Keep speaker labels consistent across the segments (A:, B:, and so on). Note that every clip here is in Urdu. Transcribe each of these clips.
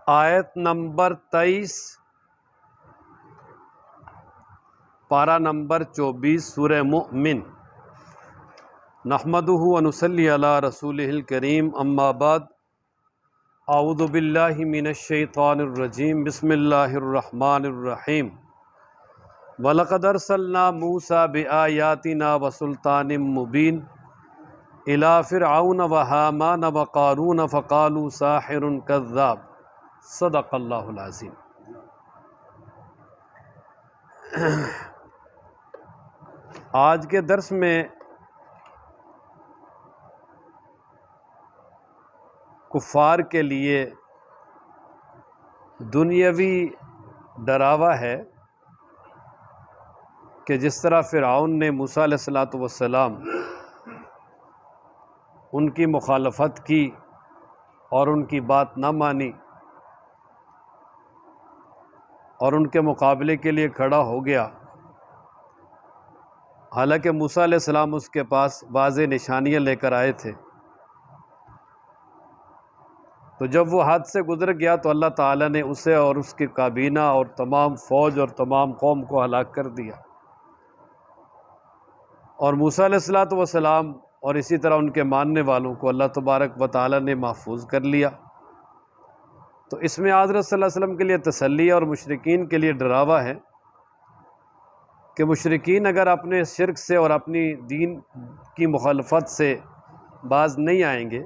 A: آیت نمبر 23 پارہ نمبر 24 سورہ مؤمن۔ نحمدہ و نصلی علی رسولہ الکریم، اما بعد، اعوذ باللہ من الشیطان الرجیم، بسم اللہ الرحمن الرحیم۔ وَلَقَدْ أَرْسَلْنَا مُوسَىٰ بِآيَاتِنَا وَسُلْطَانٍ مُّبِينٍ إِلَىٰ فِرْعَوْنَ وَهَامَانَ وَقَارُونَ فَقَالُوا سَاحِرٌ كَذَّابٌ۔ صدق اللہ العظیم۔ آج کے درس میں کفار کے لیے دنیاوی ڈراوا ہے کہ جس طرح فرعون نے موسیٰ علیہ السلام ان کی مخالفت کی اور ان کی بات نہ مانی اور ان کے مقابلے کے لیے کھڑا ہو گیا، حالانکہ موسیٰ علیہ السلام اس کے پاس واضح نشانیاں لے کر آئے تھے، تو جب وہ حد سے گزر گیا تو اللہ تعالیٰ نے اسے اور اس کی کابینہ اور تمام فوج اور تمام قوم کو ہلاک کر دیا، اور موسیٰ علیہ السلام اور اسی طرح ان کے ماننے والوں کو اللہ تبارک و تعالیٰ نے محفوظ کر لیا۔ تو اس میں حضرت صلی اللہ علیہ وسلم کے لیے تسلی اور مشرکین کے لیے ڈراوا ہے کہ مشرکین اگر اپنے شرک سے اور اپنی دین کی مخالفت سے باز نہیں آئیں گے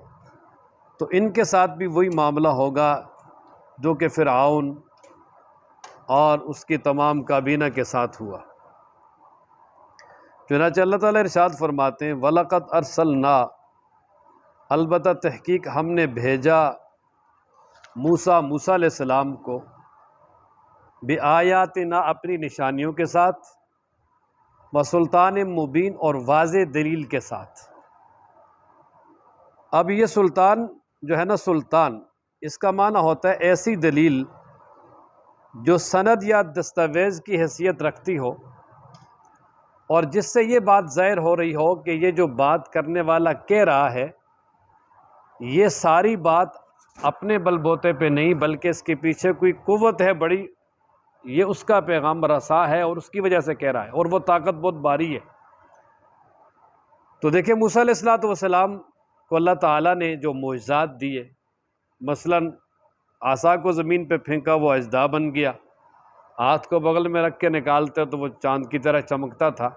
A: تو ان کے ساتھ بھی وہی معاملہ ہوگا جو کہ فرعون اور اس کی تمام کابینہ کے ساتھ ہوا۔ چنانچہ اللہ تعالیٰ ارشاد فرماتے ہیں وَلَقَدْ أَرْسَلْنَا، البتہ تحقیق ہم نے بھیجا موسیٰ علیہ السلام کو بِآیاتنا، اپنی نشانیوں کے ساتھ، وسلطان مبین، اور واضح دلیل کے ساتھ۔ اب یہ سلطان جو ہے نا، سلطان اس کا معنی ہوتا ہے ایسی دلیل جو سند یا دستاویز کی حیثیت رکھتی ہو اور جس سے یہ بات ظاہر ہو رہی ہو کہ یہ جو بات کرنے والا کہہ رہا ہے یہ ساری بات اپنے بل بوتے پہ نہیں بلکہ اس کے پیچھے کوئی قوت ہے بڑی، یہ اس کا پیغام رساں ہے اور اس کی وجہ سے کہہ رہا ہے، اور وہ طاقت بہت بھاری ہے۔ تو دیکھیں موسیٰ علیہ السلام کو اللہ تعالیٰ نے جو معجزات دیے، مثلا عصا کو زمین پہ پھینکا وہ اژدہا بن گیا، ہاتھ کو بغل میں رکھ کے نکالتے تو وہ چاند کی طرح چمکتا تھا۔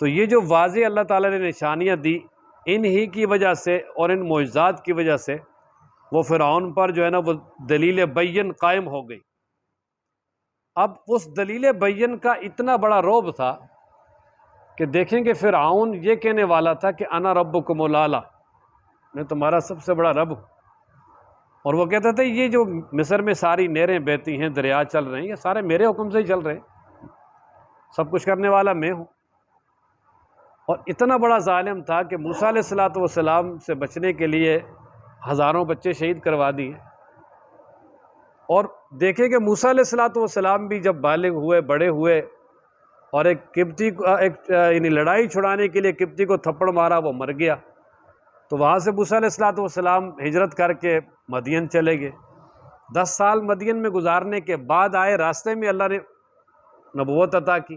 A: تو یہ جو واضح اللہ تعالیٰ نے نشانیاں دی، ان ہی کی وجہ سے اور ان معجزات کی وجہ سے وہ فرعون پر جو ہے نا وہ دلیل بین قائم ہو گئی۔ اب اس دلیل بین کا اتنا بڑا رعب تھا کہ دیکھیں کہ فرعون یہ کہنے والا تھا کہ انا ربکم الاعلی، میں تمہارا سب سے بڑا رب ہوں، اور وہ کہتا تھا یہ جو مصر میں ساری نہریں بہتی ہیں، دریا چل رہے ہیں، یہ سارے میرے حکم سے ہی چل رہے ہیں، سب کچھ کرنے والا میں ہوں۔ اور اتنا بڑا ظالم تھا کہ موسیٰ علیہ السلام سے بچنے کے لیے ہزاروں بچے شہید کروا دیے۔ اور دیکھیں کہ موسیٰ علیہ السلام بھی جب بالغ ہوئے، بڑے ہوئے، اور ایک قبطی کو یعنی لڑائی چھڑانے کے لیے قبطی کو تھپڑ مارا، وہ مر گیا، تو وہاں سے موسیٰ علیہ السلام ہجرت کر کے مدین چلے گئے۔ 10 سال مدین میں گزارنے کے بعد آئے، راستے میں اللہ نے نبوت عطا کی،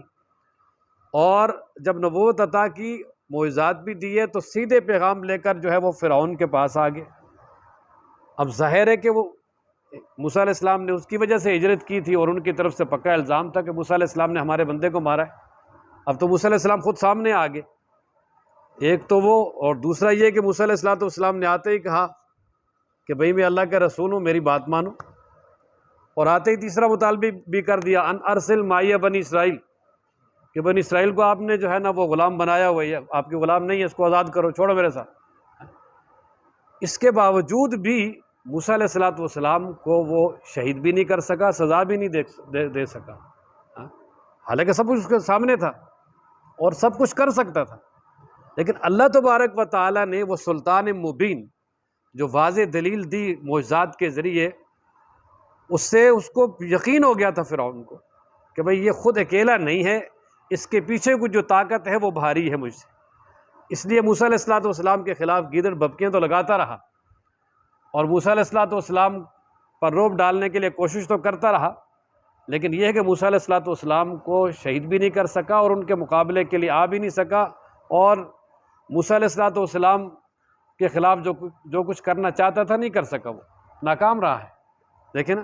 A: اور جب نبوت عطا کی، معجزات بھی دیے، تو سیدھے پیغام لے کر جو ہے وہ فرعون کے پاس آ گئے۔ اب ظاہر ہے کہ وہ موسیٰ علیہ السلام نے اس کی وجہ سے ہجرت کی تھی، اور ان کی طرف سے پکا الزام تھا کہ موسیٰ علیہ السلام نے ہمارے بندے کو مارا ہے۔ اب تو موسیٰ علیہ السلام خود سامنے آ گئے، ایک تو وہ، اور دوسرا یہ کہ موسیٰ علیہ السلام نے آتے ہی کہا کہ بھئی میں اللہ کے رسول ہوں، میری بات مانو، اور آتے ہی تیسرا مطالبہ بھی کر دیا ان ارسل معی بنی اسرائیل، کہ بنی اسرائیل کو آپ نے جو ہے نا وہ غلام بنایا ہوا ہے، آپ کے غلام نہیں ہے، اس کو آزاد کرو، چھوڑو میرے ساتھ۔ اس کے باوجود بھی موسیٰ علیہ السلام کو وہ شہید بھی نہیں کر سکا، سزا بھی نہیں دے سکا، حالانکہ سب کچھ اس کے سامنے تھا اور سب کچھ کر سکتا تھا، لیکن اللہ تبارک و تعالیٰ نے وہ سلطان مبین جو واضح دلیل دی معجزات کے ذریعے، اس سے اس کو یقین ہو گیا تھا فرعون کو کہ بھئی یہ خود اکیلا نہیں ہے، اس کے پیچھے کچھ جو طاقت ہے وہ بھاری ہے مجھ سے۔ اس لیے موسیٰ علیہ السلام کے خلاف گیدڑ بھبکیاں تو لگاتا رہا، اور موسیٰ علیہ السلام پر روب ڈالنے کے لیے کوشش تو کرتا رہا، لیکن یہ ہے کہ موسیٰ علیہ الصلوۃ والسلام کو شہید بھی نہیں کر سکا اور ان کے مقابلے کے لیے آ بھی نہیں سکا، اور موسیٰ علیہ الصلوۃ والسلام کے خلاف جو کچھ کرنا چاہتا تھا نہیں کر سکا، وہ ناکام رہا ہے۔ دیکھیں نا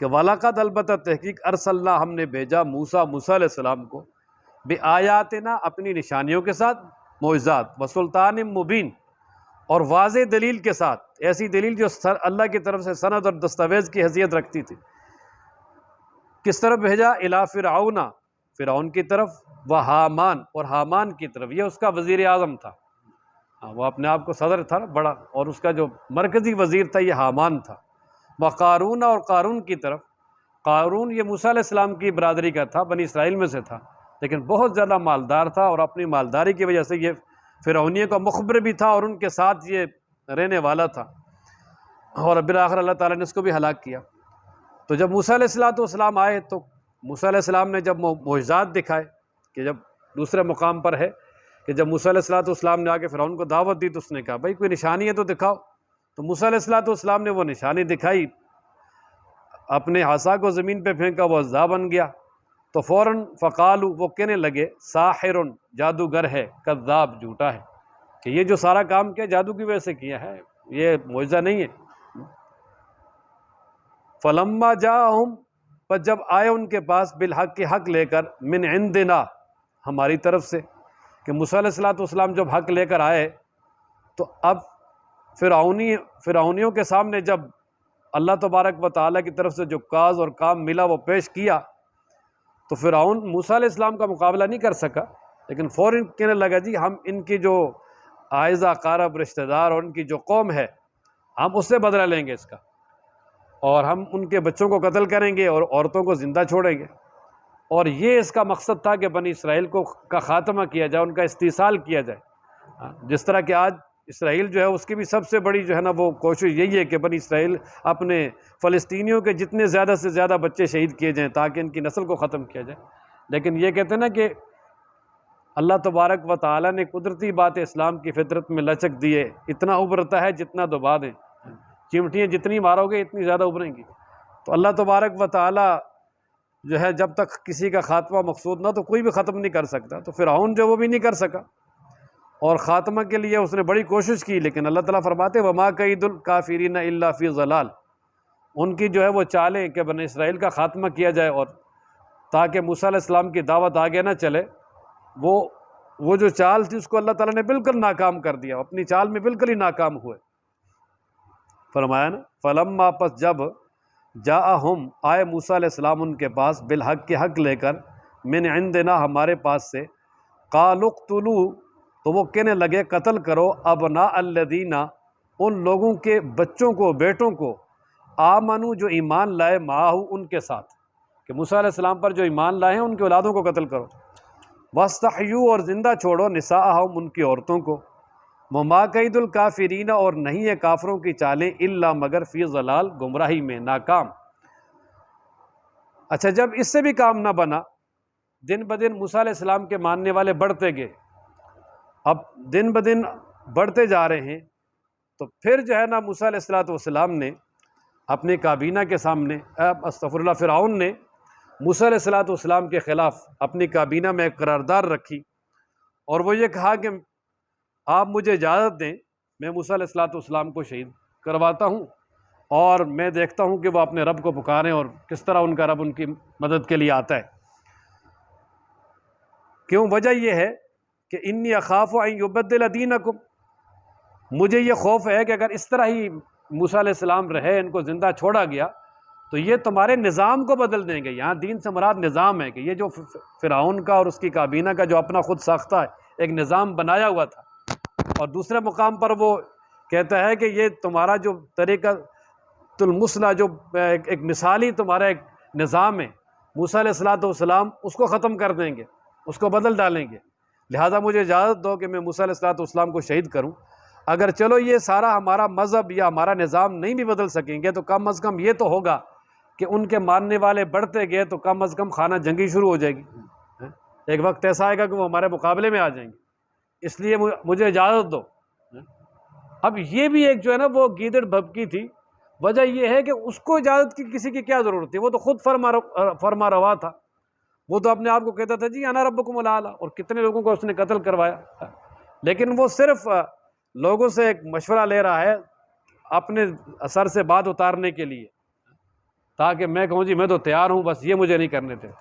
A: کہ وَلَقَدْ البتہ تحقیق ارسلنا ہم نے بھیجا موسیٰ علیہ السلام کو بِآیاتنا اپنی نشانیوں کے ساتھ، معجزات، وسلطان مبین اور واضح دلیل کے ساتھ، ایسی دلیل جو اللہ کی طرف سے سند اور دستاویز کی حیثیت رکھتی تھی۔ کس طرف بھیجا؟ الی فرعون، فرعون کی طرف، و حامان اور حامان کی طرف، یہ اس کا وزیر اعظم تھا، وہ اپنے آپ کو صدر تھا بڑا، اور اس کا جو مرکزی وزیر تھا یہ حامان تھا۔ و قارون اور قارون کی طرف، قارون یہ موسیٰ علیہ السلام کی برادری کا تھا، بنی اسرائیل میں سے تھا، لیکن بہت زیادہ مالدار تھا، اور اپنی مالداری کی وجہ سے یہ فرعونیوں کا مخبر بھی تھا اور ان کے ساتھ یہ رہنے والا تھا، اور بالآخر اللہ تعالیٰ نے اس کو بھی ہلاک کیا۔ تو جب موسیٰ علیہ السلام آئے تو موسیٰ علیہ السلام نے جب معجزات دکھائے، کہ جب دوسرے مقام پر ہے کہ جب موسیٰ علیہ السلام نے آ کے فرعون کو دعوت دی تو اس نے کہا بھائی کوئی نشانی ہے تو دکھاؤ، تو موسیٰ علیہ السلام نے وہ نشانی دکھائی، اپنے عصا کو زمین پہ پھینکا، وہ اژدھا بن گیا، تو فوراً فقالو وہ کہنے لگے ساحر جادوگر ہے، کذاب جھوٹا ہے، کہ یہ جو سارا کام کیا جادو کی وجہ سے کیا ہے، یہ معجزہ نہیں ہے۔ فلما جاءہم، پر جب آئے ان کے پاس بالحق کے حق لے کر، من عندنا ہماری طرف سے، کہ موسیٰ علیہ السلام جب حق لے کر آئے تو اب فرعونیوں کے سامنے جب اللہ تبارک و تعالیٰ کی طرف سے جو کاز اور کام ملا وہ پیش کیا تو فرعون موسیٰ علیہ السلام کا مقابلہ نہیں کر سکا، لیکن فوراً کہنے لگا جی ہم ان کی جو اعزہ قارب رشتہ دار اور ان کی جو قوم ہے ہم اس سے بدلہ لیں گے اس کا، اور ہم ان کے بچوں کو قتل کریں گے اور عورتوں کو زندہ چھوڑیں گے، اور یہ اس کا مقصد تھا کہ بنی اسرائیل کا خاتمہ کیا جائے، ان کا استحصال کیا جائے۔ جس طرح کہ آج اسرائیل جو ہے اس کی بھی سب سے بڑی جو ہے نا وہ کوشش یہی ہے کہ بنی اسرائیل اپنے فلسطینیوں کے جتنے زیادہ سے زیادہ بچے شہید کیے جائیں تاکہ ان کی نسل کو ختم کیا جائے، لیکن یہ کہتے ہیں نا کہ اللہ تبارک و تعالیٰ نے قدرتی بات اسلام کی فطرت میں لچک دی ہے، اتنا ابھرتا ہے جتنا دبا دیں، چمٹیاں جتنی مارو گے اتنی زیادہ ابھریں گی۔ تو اللہ تبارک و تعالیٰ جو ہے جب تک کسی کا خاتمہ مقصود نہ تو کوئی بھی ختم نہیں کر سکتا، تو فرعون جو وہ بھی نہیں کر سکا، اور خاتمہ کے لیے اس نے بڑی کوشش کی، لیکن اللہ تعالیٰ فرماتے وما کید الکافرین الا فی ضلال، ان کی جو ہے وہ چالیں کہ بنی اسرائیل کا خاتمہ کیا جائے اور تاکہ موسیٰ علیہ السلام کی دعوت آگے نہ چلے، وہ جو چال تھی اس کو اللہ تعالیٰ نے بالکل ناکام کر دیا، اپنی چال میں بالکل ہی ناکام ہوئے۔ فرمایا نا فلما، پس جب جاءہم آئے موسیٰ علیہ السلام ان کے پاس بالحق کے حق لے کر، من عندنا ہمارے پاس سے، قالوا اقتلوا تو وہ کہنے لگے قتل کرو ابناء الذین ان لوگوں کے بچوں کو، بیٹوں کو، آمنو جو ایمان لائے، معاہو ان کے ساتھ، کہ موسیٰ علیہ السلام پر جو ایمان لائے ہیں ان کے اولادوں کو قتل کرو، واستحیوا اور زندہ چھوڑو نساءہم ان کی عورتوں کو، وما کید الکافرین اور نہیں ہے کافروں کی چالیں الا مگر فی ضلال گمراہی میں، ناکام۔ اچھا جب اس سے بھی کام نہ بنا، دن بدن موسیٰ علیہ السلام کے ماننے والے بڑھتے گئے، اب دن بدن بڑھتے جا رہے ہیں، تو پھر جو ہے نا موسیٰ علیہ السلام نے اپنے کابینہ کے سامنے فرعون نے موسیٰ علیہ السلام کے خلاف اپنی کابینہ میں ایک قرارداد رکھی، اور وہ یہ کہا کہ آپ مجھے اجازت دیں میں موسیٰ علیہ السلام کو شہید کرواتا ہوں، اور میں دیکھتا ہوں کہ وہ اپنے رب کو پکاریں اور کس طرح ان کا رب ان کی مدد کے لیے آتا ہے۔ کیوں؟ وجہ یہ ہے کہ انی اخاف ان یبدل دینکم، مجھے یہ خوف ہے کہ اگر اس طرح ہی موسیٰ علیہ السلام رہے، ان کو زندہ چھوڑا گیا تو یہ تمہارے نظام کو بدل دیں گے۔ یہاں دین سے مراد نظام ہے، کہ یہ جو فرعون کا اور اس کی کابینہ کا جو اپنا خود ساختہ ہے ایک نظام بنایا ہوا تھا، اور دوسرے مقام پر وہ کہتا ہے کہ یہ تمہارا جو طریقہ المثلیٰ جو ایک مثالی تمہارا ایک نظام ہے، موسیٰ علیہ السلام اس کو ختم کر دیں گے، اس کو بدل ڈالیں گے، لہٰذا مجھے اجازت دو کہ میں موسیٰ علیہ السلام کو شہید کروں۔ اگر چلو یہ سارا ہمارا مذہب یا ہمارا نظام نہیں بھی بدل سکیں گے تو کم از کم یہ تو ہوگا کہ ان کے ماننے والے بڑھتے گئے تو کم از کم خانہ جنگی شروع ہو جائے گی، ایک وقت ایسا آئے گا کہ وہ ہمارے مقابلے میں آ جائیں گے، اس لیے مجھے اجازت دو۔ اب یہ بھی ایک جو ہے نا وہ گیدڑ بھبکی تھی، وجہ یہ ہے کہ اس کو اجازت کی کسی کی کیا ضرورت تھی، وہ تو خود فرما روا تھا، وہ تو اپنے آپ کو کہتا تھا جی انا ربکم الاعلی، اور کتنے لوگوں کو اس نے قتل کروایا، لیکن وہ صرف لوگوں سے ایک مشورہ لے رہا ہے اپنے سر سے بات اتارنے کے لیے، تاکہ میں کہوں جی میں تو تیار ہوں، بس یہ مجھے نہیں کرنے دیتے۔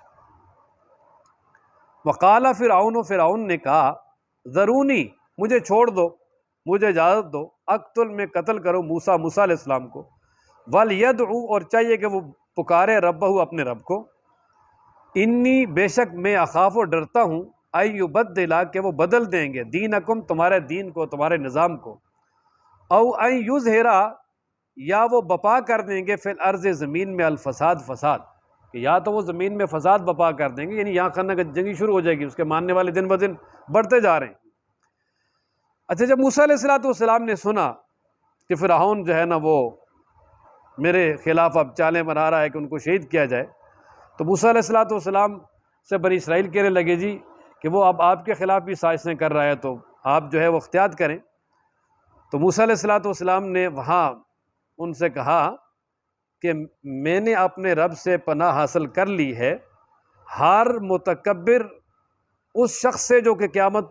A: وقال فرعون، و فرعون نے کہا ذرونی، مجھے چھوڑ دو، مجھے اجازت دو، اقتل، میں قتل کروں موسیٰ علیہ السلام کو، ولیدعو، اور چاہیے کہ وہ پکارے ربہ، اپنے رب کو، انی، بے شک میں اخاف و ڈرتا ہوں، یبدلا، کہ وہ بدل دیں گے، دینکم، تمہارے دین کو، تمہارے نظام کو، او یظہرا، یا وہ بپا کر دیں گے، فی الارض، زمین میں، الفساد، فساد، کہ یا تو وہ زمین میں فساد بپا کر دیں گے، یعنی یہاں خانہ جنگی شروع ہو جائے گی، اس کے ماننے والے دن بدن بڑھتے جا رہے ہیں۔ اچھا، جب موسیٰ علیہ السلام نے سنا کہ فرعون جو ہے نا وہ میرے خلاف اب چالیں بنا رہا ہے کہ ان کو شہید کیا جائے، تو موسیٰ علیہ السلام سے بنی اسرائیل کہنے لگے جی کہ وہ اب آپ کے خلاف بھی سازشیں کر رہا ہے، تو آپ جو ہے وہ احتیاط کریں۔ تو موسیٰ علیہ السلام نے وہاں ان سے کہا کہ میں نے اپنے رب سے پناہ حاصل کر لی ہے ہر متکبر اس شخص سے جو کہ قیامت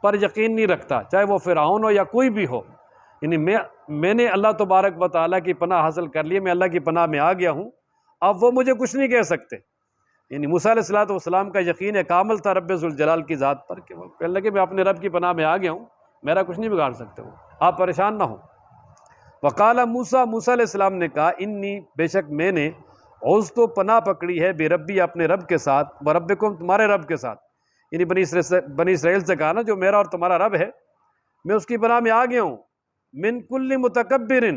A: پر یقین نہیں رکھتا، چاہے وہ فرعون ہو یا کوئی بھی ہو، یعنی میں نے اللہ تبارک و تعالیٰ کی پناہ حاصل کر لی ہے، میں اللہ کی پناہ میں آ گیا ہوں، اب وہ مجھے کچھ نہیں کہہ سکتے۔ یعنی موسیٰ علیہ السلام کا یقین کامل تھا رب ذوالجلال کی ذات پر، کہ وہ کہنے لگے میں اپنے رب کی پناہ میں آ گیا ہوں، میرا کچھ نہیں بگاڑ سکتے، وہ آپ پریشان نہ ہوں۔ وقال موسیٰ علیہ السلام نے کہا انی، بے شک میں نے، عوذ تو پناہ پکڑی ہے، بے ربی، اپنے رب کے ساتھ، وربکم، تمہارے رب کے ساتھ، یعنی بنی اسرائیل سے کہا نا جو میرا اور تمہارا رب ہے، میں اس کی پناہ میں آ گیا ہوں، من کل متکبر،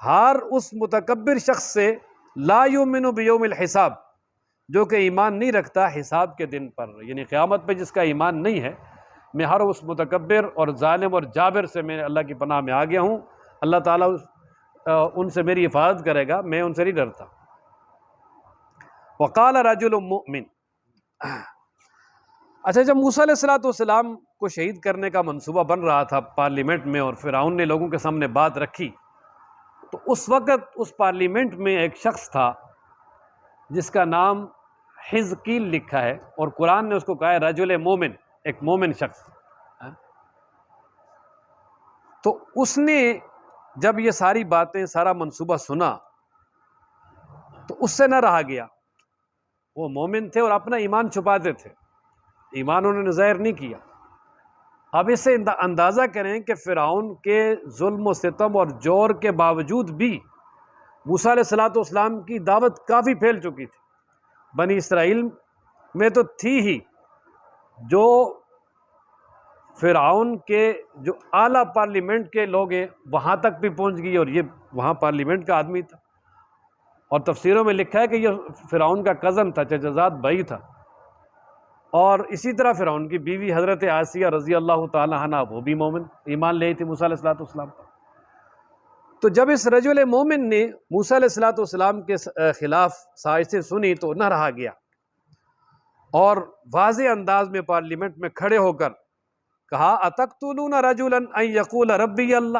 A: ہر اس متکبر شخص سے، لا یؤمن بیوم الحساب، جو کہ ایمان نہیں رکھتا حساب کے دن پر، یعنی قیامت پہ جس کا ایمان نہیں ہے، میں ہر اس متکبر اور ظالم اور جابر سے میں اللہ کی پناہ میں آ گیا ہوں، اللہ تعالیٰ ان سے میری حفاظت کرے گا، میں ان سے نہیں ڈرتا۔ وقال رجل مؤمن، اچھا، جب موسیٰ علیہ السلام کو شہید کرنے کا منصوبہ بن رہا تھا پارلیمنٹ میں، اور فرعون نے لوگوں کے سامنے بات رکھی، تو اس وقت اس پارلیمنٹ میں ایک شخص تھا جس کا نام حزقیل لکھا ہے، اور قرآن نے اس کو کہا ہے رجل مومن، ایک مومن شخص۔ تو اس نے جب یہ ساری باتیں، سارا منصوبہ سنا تو اس سے نہ رہا گیا، وہ مومن تھے اور اپنا ایمان چھپاتے تھے، ایمان انہوں نے ظاہر نہیں کیا۔ اب اس سے اندازہ کریں کہ فرعون کے ظلم و ستم اور جور کے باوجود بھی موسیٰ علیہ السلام کی دعوت کافی پھیل چکی تھی، بنی اسرائیل میں تو تھی ہی، جو فرعون کے جو اعلیٰ پارلیمنٹ کے لوگ ہیں وہاں تک بھی پہنچ گئی، اور یہ وہاں پارلیمنٹ کا آدمی تھا، اور تفسیروں میں لکھا ہے کہ یہ فرعون کا کزن تھا، چچا بھائی تھا، اور اسی طرح فرعون کی بیوی حضرت آسیہ رضی اللہ تعالی عنہ، وہ بھی مومن، ایمان لے تھی موسیٰ علیہ السلام پر۔ تو جب اس رجل مومن نے موسیٰ علیہ السلام کے خلاف سازشیں سنی تو نہ رہا گیا، اور واضح انداز میں پارلیمنٹ میں کھڑے ہو کر کہا اتقتلون رجلا ان یقول ربی اللہ،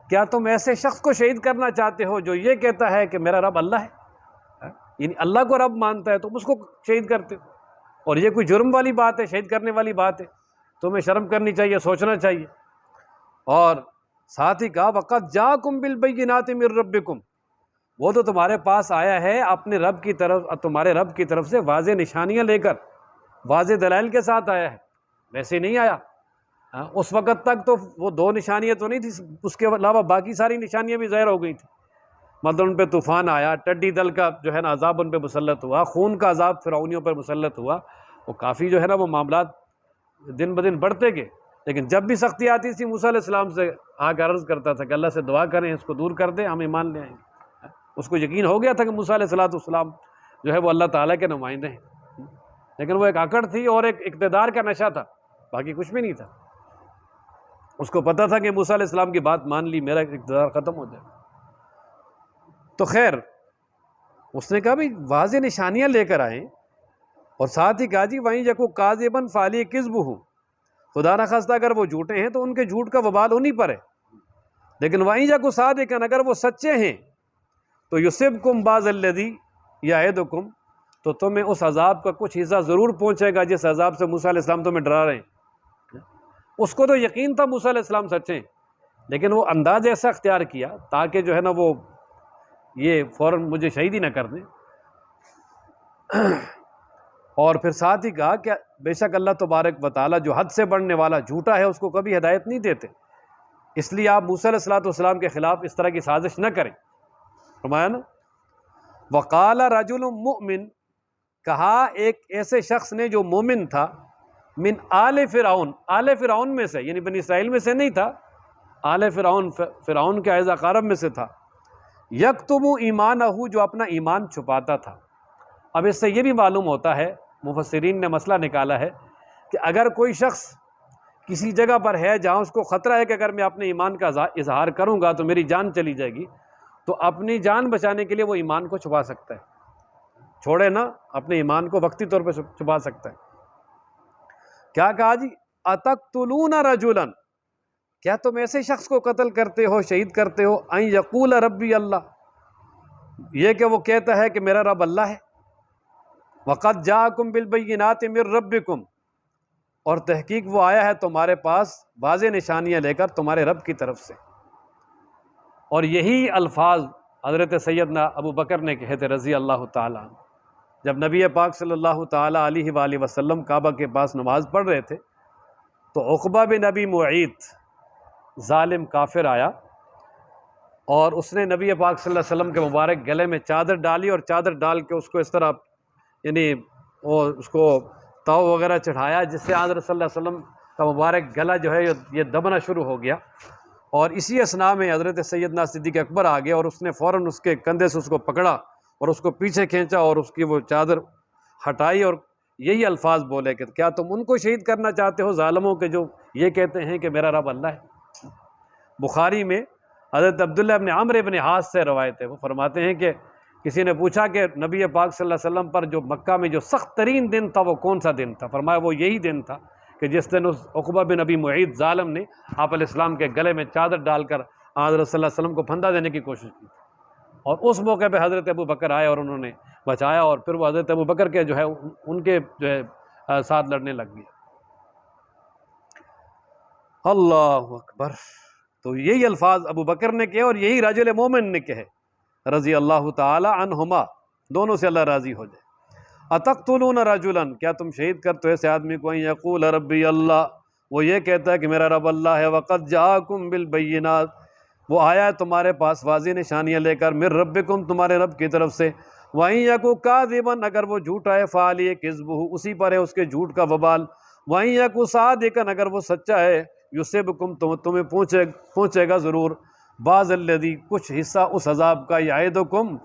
A: کیا تم ایسے شخص کو شہید کرنا چاہتے ہو جو یہ کہتا ہے کہ میرا رب اللہ ہے، یعنی اللہ کو رب مانتا ہے، تم اس کو شہید کرتے ہو، اور یہ کوئی جرم والی بات ہے، شہید کرنے والی بات ہے، تمہیں شرم کرنی چاہیے، سوچنا چاہیے۔ اور ساتھ ہی کہا وقد جاءکم بالبینات من ربکم، وہ تو تمہارے پاس آیا ہے اپنے رب کی طرف، تمہارے رب کی طرف سے واضح نشانیاں لے کر، واضح دلائل کے ساتھ آیا ہے، ویسے نہیں آیا۔ اس وقت تک تو وہ دو نشانیاں تو نہیں تھی، اس کے علاوہ باقی ساری نشانیاں بھی ظاہر ہو گئی تھیں، مطلب ان پہ طوفان آیا، ٹڈی دل کا جو ہے نا عذاب ان پہ مسلط ہوا، خون کا عذاب فرعونیوں پر مسلط ہوا، وہ کافی جو ہے نا وہ معاملات دن بدن بڑھتے گئے۔ لیکن جب بھی سختی آتی تھی موسیٰ علیہ السلام سے آ کر عرض کرتا تھا کہ اللہ سے دعا کریں، اس کو دور کر دیں، ہم ایمان لے آئیں گے۔ اس کو یقین ہو گیا تھا کہ موسیٰ علیہ السلام جو ہے وہ اللہ تعالیٰ کے نمائندے ہیں، لیکن وہ ایک اکڑ تھی اور ایک اقتدار کا نشہ تھا، باقی کچھ بھی نہیں تھا۔ اس کو پتہ تھا کہ موسیٰ علیہ السلام کی بات مان لی میرا اقتدار ختم ہو جائے۔ تو خیر اس نے کہا بھی واضح نشانیاں لے کر آئیں، اور ساتھ ہی کہا جی وہیں یکو کاذباً فعلی کذبہ، خدا نخواستہ اگر وہ جھوٹے ہیں تو ان کے جھوٹ کا وبال انہی پر ہے، لیکن وہیں جا کو صادقاً اگر وہ سچے ہیں تو یصبکم بعض الذی یعدکم، تو تمہیں اس عذاب کا کچھ حصہ ضرور پہنچے گا جس عذاب سے موسیٰ علیہ السلام تمہیں ڈرا رہے ہیں۔ اس کو تو یقین تھا موسیٰ علیہ السلام سچے ہیں، لیکن وہ انداز ایسا اختیار کیا تاکہ جو ہے نا وہ یہ فوراً مجھے شہید ہی نہ کر دیں۔ اور پھر ساتھ ہی کہا کہ بے شک اللہ تبارک و تعالیٰ جو حد سے بڑھنے والا جھوٹا ہے اس کو کبھی ہدایت نہیں دیتے، اس لیے آپ موسیٰ علیہ السلام کے خلاف اس طرح کی سازش نہ کریں۔ فرمایا نا وقال رجل مؤمن، کہا ایک ایسے شخص نے جو مومن تھا، من آل فرعون، آل فرعون میں سے، یعنی بنی اسرائیل میں سے نہیں تھا، آل فرعون، فرعون کے اعزا قارب میں سے تھا، یکتم ایمانہ، جو اپنا ایمان چھپاتا تھا۔ اب اس سے یہ بھی معلوم ہوتا ہے، مفسرین نے مسئلہ نکالا ہے کہ اگر کوئی شخص کسی جگہ پر ہے جہاں اس کو خطرہ ہے کہ اگر میں اپنے ایمان کا اظہار کروں گا تو میری جان چلی جائے گی، تو اپنی جان بچانے کے لیے وہ ایمان کو چھپا سکتا ہے، چھوڑے نا، اپنے ایمان کو وقتی طور پہ چھپا سکتا ہے۔ کیا کہا جی اتقتلون رجلا، کیا تم ایسے شخص کو قتل کرتے ہو، شہید کرتے ہو، ان یقول ربی اللہ، یہ کہ وہ کہتا ہے کہ میرا رب اللہ ہے، وقد جاءکم بالبینات من ربکم، اور تحقیق وہ آیا ہے تمہارے پاس واضح نشانیاں لے کر تمہارے رب کی طرف سے۔ اور یہی الفاظ حضرت سیدنا ابو بکر نے کہے تھے رضی اللہ تعالیٰ عنہ، جب نبی پاک صلی اللہ تعالیٰ علیہ وآلہ وسلم کعبہ کے پاس نماز پڑھ رہے تھے تو عقبہ بن ابی معیط ظالم کافر آیا اور اس نے نبی پاک صلی اللہ علیہ وسلم کے مبارک گلے میں چادر ڈالی اور چادر ڈال کے اس کو اس طرح یعنی وہ اس کو تاؤ وغیرہ چڑھایا، جس سے حضرت صلی اللہ علیہ وسلم کا مبارک گلا جو ہے یہ دبنا شروع ہو گیا۔ اور اسی اثناء میں حضرت سیدنا صدیق اکبر آ گئے اور اس نے فوراً اس کے کندھے سے اس کو پکڑا اور اس کو پیچھے کھینچا اور اس کی وہ چادر ہٹائی اور یہی الفاظ بولے کہ کیا تم ان کو شہید کرنا چاہتے ہو ظالموں کے جو یہ کہتے ہیں کہ میرا رب اللہ ہے۔ بخاری میں حضرت عبداللہ ابن عمرو ابن عاص سے روایت ہے، وہ فرماتے ہیں کہ کسی نے پوچھا کہ نبی پاک صلی اللہ علیہ وسلم پر جو مکہ میں جو سخت ترین دن تھا وہ کون سا دن تھا؟ فرمایا وہ یہی دن تھا کہ جس دن اس عقبہ بن ابی معیط ظالم نے آپ علیہ السلام کے گلے میں چادر ڈال کر حضرت صلی اللہ علیہ وسلم کو پھندا دینے کی کوشش کی، اور اس موقع پہ حضرت ابو بکر آئے اور انہوں نے بچایا، اور پھر وہ حضرت ابو بکر کے جو ہے ان کے جو ہے ساتھ لڑنے لگ گئے۔ اللہ اکبر۔ تو یہی الفاظ ابو بکر نے کہے اور یہی رجل مومن نے کہے رضی اللہ تعالی عنہما، دونوں سے اللہ راضی ہو جائے۔ اتقتلون رجلا، کیا تم شہید کرتے ہو ایسے آدمی کو، ان یقول ربی اللہ، وہ یہ کہتا ہے کہ میرا رب اللہ ہے، وقد جاءکم بالبینات، وہ آیا ہے تمہارے پاس واضح نشانیاں لے کر، من ربکم، تمہارے رب کی طرف سے، وَإِن يَكُ كَاذِبًا، اگر وہ جھوٹا ہے، فَعَلَيْهِ كِذْبُهُ، اسی پر ہے اس کے جھوٹ کا وبال، وَإِن يَكُ صَادِقًا، اگر وہ سچا ہے، يُصِبْكُمْ، تمہیں پہنچے گا ضرور، بعض الذی، کچھ حصہ اس عذاب کا، یعدکم،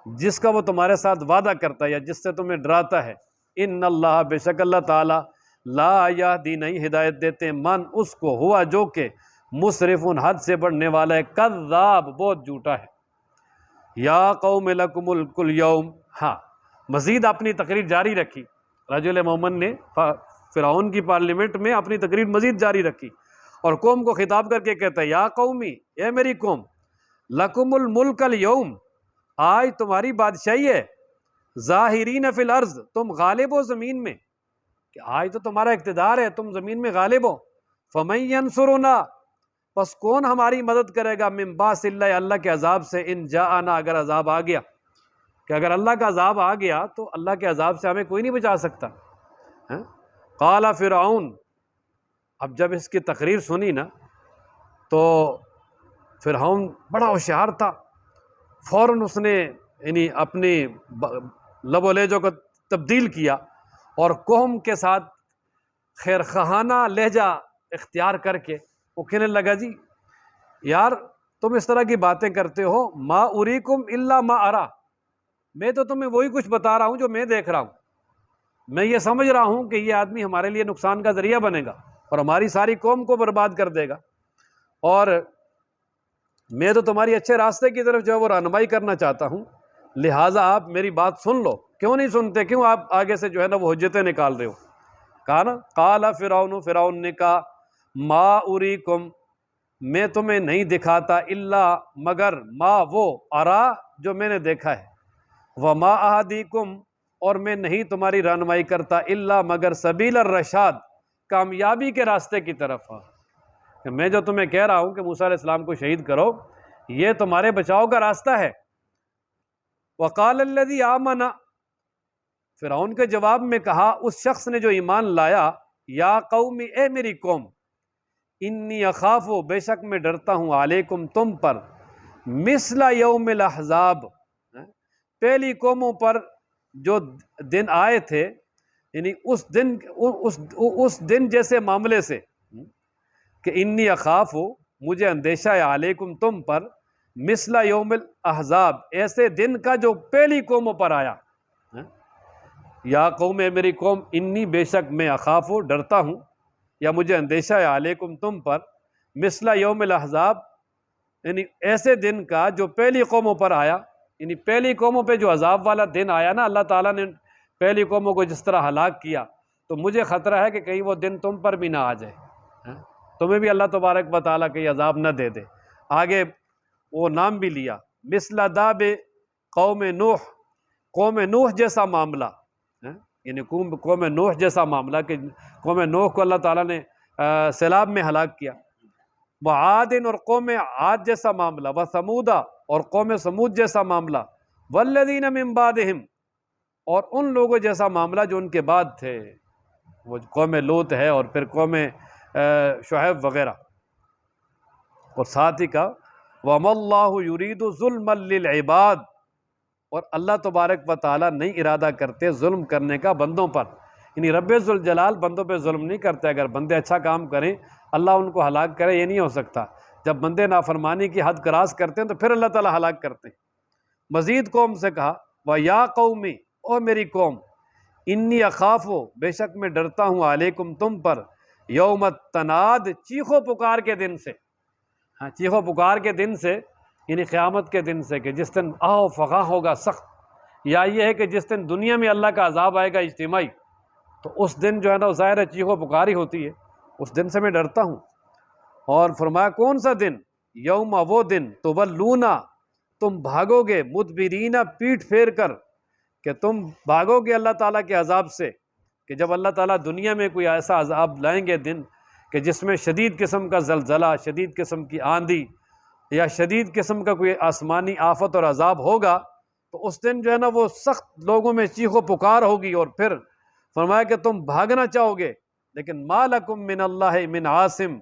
A: جس کا وہ تمہارے ساتھ وعدہ کرتا ہے یا جس سے تمہیں ڈراتا ہے، ان اللہ، بے شک اللہ تعالیٰ، لا یہدی، نہیں ہدایت دیتے، من، اس کو، ہوا جو کہ مسرف، حد سے بڑھنے والا ہے، کذاب، بہت جھوٹا ہے۔ یا قوم لکم الملک الیوم، ہاں مزید اپنی تقریر جاری رکھی، رجل مومن نے فرعون کی پارلیمنٹ میں اپنی تقریر مزید جاری رکھی اور قوم کو خطاب کر کے کہتا ہے، یا قومی، اے میری قوم، لکم الملک اليوم، آج تمہاری بادشاہی ہے، ظاہرین فی الارض، تم غالب ہو زمین میں، کہ آج تو تمہارا اقتدار ہے، تم زمین میں غالب ہو، فمن ینصرنا، پس کون ہماری مدد کرے گا، من باس اللہ، اللہ کے عذاب سے، ان جاءنا، اگر عذاب آ گیا، کہ اگر اللہ کا عذاب آ گیا تو اللہ کے عذاب سے ہمیں کوئی نہیں بچا سکتا۔ قال فرعون، اب جب اس کی تقریر سنی نا تو فرعون بڑا ہوشیار تھا، فوراً اس نے یعنی اپنی لب و لہجوں کو تبدیل کیا اور قوم کے ساتھ خیر خواہانہ لہجہ اختیار کر کے وہ کہنے لگا، جی یار تم اس طرح کی باتیں کرتے ہو، ما اریکم الا ما ارا، میں تو تمہیں وہی کچھ بتا رہا ہوں جو میں دیکھ رہا ہوں، میں یہ سمجھ رہا ہوں کہ یہ آدمی ہمارے لیے نقصان کا ذریعہ بنے گا اور ہماری ساری قوم کو برباد کر دے گا، اور میں تو تمہاری اچھے راستے کی طرف جو ہے وہ رہنمائی کرنا چاہتا ہوں، لہٰذا آپ میری بات سن لو۔ کیوں نہیں سنتے؟ کیوں آپ آگے سے جو ہے نا وہ حجتیں نکال رہے ہو؟ کہا نا، قال فرعون، فرعون نے کہا، ما اریکم، میں تمہیں نہیں دکھاتا الا مگر ما وہ ارا جو میں نے دیکھا ہے، وما اہدیکم اور میں نہیں تمہاری رہنمائی کرتا الا مگر سبیل الرشاد کامیابی کے راستے کی طرف۔ کہ میں جو تمہیں کہہ رہا ہوں کہ موسیٰ علیہ السلام کو شہید کرو، یہ تمہارے بچاؤ کا راستہ ہے۔ وقال الذی آمن، فرعون کے جواب میں کہا اس شخص نے جو ایمان لایا، یا قوم اے میری قوم، انی اخاف بے شک میں ڈرتا ہوں علیکم تم پر، مثل یوم الاحزاب پہلی قوموں پر جو دن آئے تھے، یعنی اس دن جیسے معاملے سے، کہ انی اخاف مجھے اندیشہ ہے علیکم تم پر، مثل یوم الاحزاب ایسے دن کا جو پہلی قوموں پر آیا۔ یا قوم اے میری قوم، انی بے شک میں اخاف ڈرتا ہوں یا مجھے اندیشہ ہے علیکم تم پر، مثل یوم الاحزاب یعنی ایسے دن کا جو پہلی قوموں پر آیا، یعنی پہلی قوموں پہ جو عذاب والا دن آیا نا، اللہ تعالیٰ نے پہلی قوموں کو جس طرح ہلاک کیا، تو مجھے خطرہ ہے کہ کہیں وہ دن تم پر بھی نہ آ جائے، تمہیں بھی اللہ تبارک و تعالیٰ کہیں عذاب نہ دے دے۔ آگے وہ نام بھی لیا، مثل داب قوم نوح، قوم نوح جیسا معاملہ، یعنی قوم نوح جیسا معاملہ کہ قوم نوح کو اللہ تعالیٰ نے سیلاب میں ہلاک کیا۔ وعاد اور قوم عاد جیسا معاملہ، وثمودہ اور قوم سمود جیسا معاملہ، والذین من بعدہم اور ان لوگوں جیسا معاملہ جو ان کے بعد تھے، وہ قوم لوط ہے اور پھر قوم شعیب وغیرہ۔ اور ساتھ ہی کہا وَمَا اللَّهُ يُرِيدُ ظُلْمًا لِلْعِبَادِ اور اللہ تبارک و تعالیٰ نہیں ارادہ کرتے ظلم کرنے کا بندوں پر، یعنی رب ذوالجلال بندوں پہ ظلم نہیں کرتے۔ اگر بندے اچھا کام کریں اللہ ان کو ہلاک کرے، یہ نہیں ہو سکتا۔ جب بندے نافرمانی کی حد کراس کرتے ہیں تو پھر اللہ تعالیٰ ہلاک کرتے ہیں۔ مزید قوم سے کہا وَيَا قَوْمِ او میری قوم، انی اخاف بے شک میں ڈرتا ہوں علیکم تم پر، یوم التناد چیخو پکار کے دن سے، ہاں چیخو پکار کے دن سے یعنی قیامت کے دن سے، کہ جس دن آہ و فغاں ہوگا سخت، یا یہ ہے کہ جس دن دنیا میں اللہ کا عذاب آئے گا اجتماعی، تو اس دن جو ہے نا ظاہر ہے چیخو پکاری ہوتی ہے، اس دن سے میں ڈرتا ہوں۔ اور فرمایا کون سا دن؟ یوم وہ دن تولونا تم بھاگو گے، مدبرین پیٹھ پھیر کر، کہ تم بھاگو گے اللہ تعالیٰ کے عذاب سے، کہ جب اللہ تعالیٰ دنیا میں کوئی ایسا عذاب لائیں گے دن کہ جس میں شدید قسم کا زلزلہ، شدید قسم کی آندھی یا شدید قسم کا کوئی آسمانی آفت اور عذاب ہوگا، تو اس دن جو ہے نا وہ سخت لوگوں میں چیخ و پکار ہوگی، اور پھر فرمایا کہ تم بھاگنا چاہو گے، لیکن ما لکم من اللہ من عاصم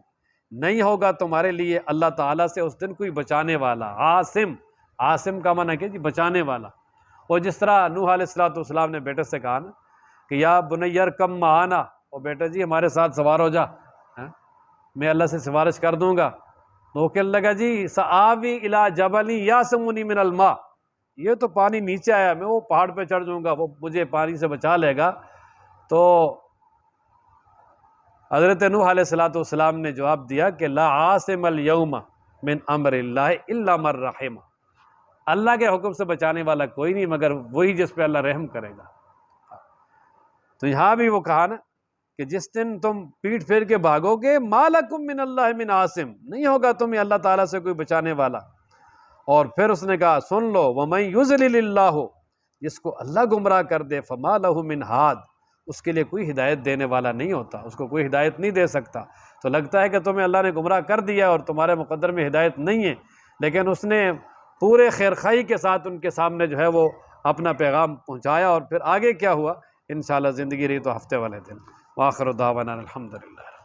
A: نہیں ہوگا تمہارے لیے اللہ تعالیٰ سے اس دن کوئی بچانے والا۔ عاصم، عاصم کا معنی کہ جی بچانے والا۔ اور جس طرح نوح علیہ السلام نے بیٹے سے کہا نا کہ یا بنی ارکب معنا، اور بیٹا جی ہمارے ساتھ سوار ہو جا، میں اللہ سے سفارش کر دوں گا۔ تو وہ کہنے لگا جی سآوی الی جبل یعصمنی من الماء، یہ تو پانی نیچے آیا، میں وہ پہاڑ پہ چڑھ جاؤں گا، وہ مجھے پانی سے بچا لے گا۔ تو حضرت نوح علیہ السلام نے جواب دیا کہ لا عاصم اليوم من امر اللہ الا من رحم، اللہ کے حکم سے بچانے والا کوئی نہیں مگر وہی جس پہ اللہ رحم کرے گا۔ تو یہاں بھی وہ کہا نا کہ جس دن تم پیٹھ پھیر کے بھاگو گے، ما لکم من اللہ من عاصم نہیں ہوگا تمہیں اللہ تعالیٰ سے کوئی بچانے والا۔ اور پھر اس نے کہا سن لو ومن یضلل اللہ جس کو اللہ گمراہ کر دے فما لہ من ہاد اس کے لیے کوئی ہدایت دینے والا نہیں ہوتا، اس کو کوئی ہدایت نہیں دے سکتا۔ تو لگتا ہے کہ تمہیں اللہ نے گمراہ کر دیا اور تمہارے مقدر میں ہدایت نہیں ہے، لیکن اس نے پورے خیرخواہی کے ساتھ ان کے سامنے جو ہے وہ اپنا پیغام پہنچایا۔ اور پھر آگے کیا ہوا انشاءاللہ زندگی رہی تو ہفتے والے دن۔ وآخر دعوانا الحمدللہ۔